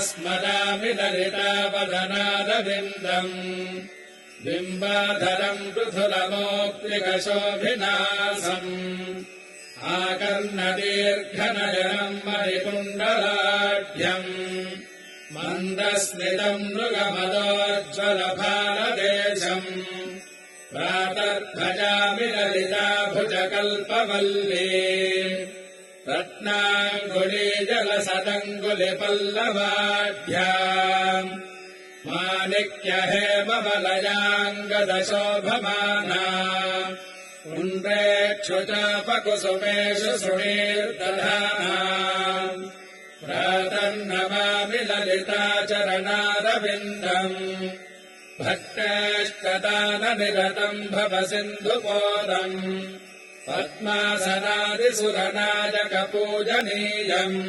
स्मरामि ललितावदनारविन्दम् बिम्बाधरम् पृथुलमौक्तिकशोभिनासम् आकर्णदीर्घनयनम् मणिकुण्डलाढ्यम् मन्दस्मितम् मृगमदोज्ज्वलभारदेशम् प्रातर्भजामि ललिताभुजकल्पवल्ली रत्नाङ्गुलीजलसदङ्गुलिपल्लवाढ्याम् माणिक्यहेमवलयाङ्गदशोभमाना पुण्ड्रेक्षुचापकुसुमेषु सुणीर्दधाना प्रातर्नमामि ललिताचरणारविन्दम् भक्तेष्टदाननिरतम् भव सिन्धुपोदम् पद्मासनादिसुरनायकपूजनीयम्